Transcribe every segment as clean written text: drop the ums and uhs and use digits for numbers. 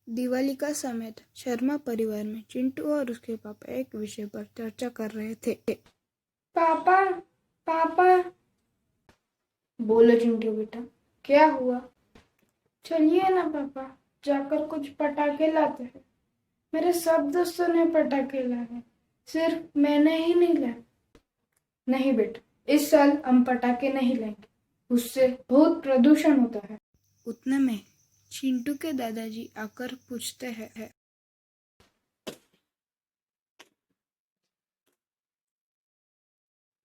दिवाली का समय था। शर्मा परिवार में चिंटू और उसके पापा एक विषय पर चर्चा कर रहे थे। पापा पापा। बोलो चिंटू बेटा, क्या हुआ? चलिए ना पापा, जाकर कुछ पटाखे लाते हैं। मेरे सब दोस्तों ने पटाखे लाए हैं, सिर्फ मैंने ही नहीं लाए। नहीं बेटा, इस साल हम पटाखे नहीं लाएंगे, उससे बहुत प्रदूषण होता है। उतने में चिंटू के दादाजी आकर पूछते हैं,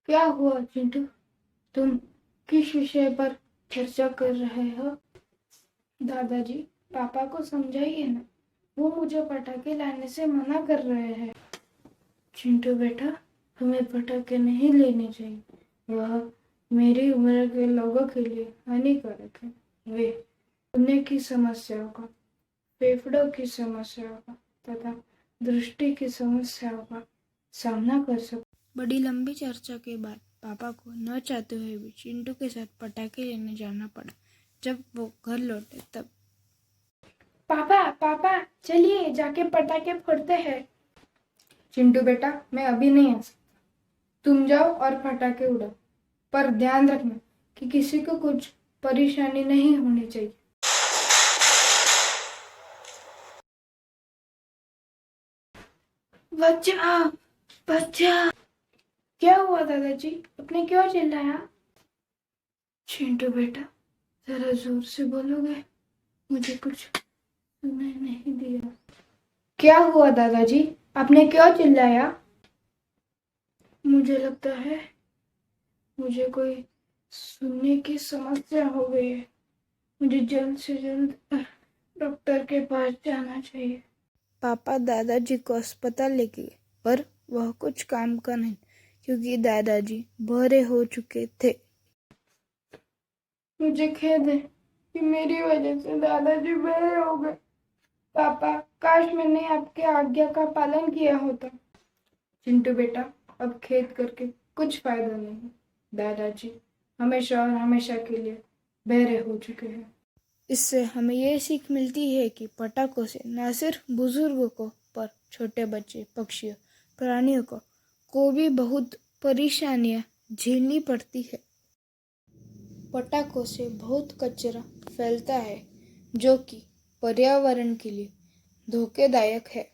क्या हुआ चिंटू, तुम किस विषय पर चर्चा कर रहे हो? दादाजी, पापा को समझाइए ना, वो मुझे पटाखे लाने से मना कर रहे हैं। चिंटू बेटा, तुम्हें पटाखे नहीं लेने चाहिए, वह मेरी उम्र के लोगों के लिए हानिकारक है। वे सुनने की समस्याओं का, फेफड़ों की समस्याओं का तथा दृष्टि की समस्याओं का सामना कर सकते। बड़ी लंबी चर्चा के बाद पापा को न चाहते हुए भी चिंटू के साथ पटाखे लेने जाना पड़ा। जब वो घर लौटे तब पापा पापा, चलिए जाके पटाखे फोड़ते हैं। चिंटू बेटा, मैं अभी नहीं आ सकता, तुम जाओ और पटाखे उड़ाओ, पर ध्यान रखना कि किसी को कुछ परेशानी नहीं होनी चाहिए। बच्चा बच्चा। क्या हुआ दादाजी, आपने क्यों चिल्लाया? चिंटू बेटा, जरा जोर से बोलोगे, मुझे कुछ सुनाई नहीं दिया। क्या हुआ दादाजी, आपने क्यों चिल्लाया? मुझे लगता है मुझे कोई सुनने की समस्या हो गई है, मुझे जल्द से जल्द डॉक्टर के पास जाना चाहिए। पापा दादाजी को अस्पताल लेके गए, पर वह कुछ काम का नहीं, क्योंकि दादाजी बहरे हो चुके थे। मुझे खेद है कि मेरी वजह से दादाजी बहरे हो गए। पापा, काश मैंने आपके आज्ञा का पालन किया होता। चिंटू बेटा, अब खेद करके कुछ फायदा नहीं, दादाजी हमेशा और हमेशा के लिए बहरे हो चुके हैं। इससे हमें ये सीख मिलती है कि पटाखों से न सिर्फ बुजुर्गों को, पर छोटे बच्चे, पक्षियों, प्राणियों को भी बहुत परेशानियां झेलनी पड़ती है। पटाखों से बहुत कचरा फैलता है, जो कि पर्यावरण के लिए धोखेदायक है।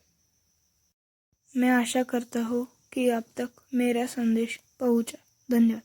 मैं आशा करता हूँ कि आप तक मेरा संदेश पहुँचा। धन्यवाद।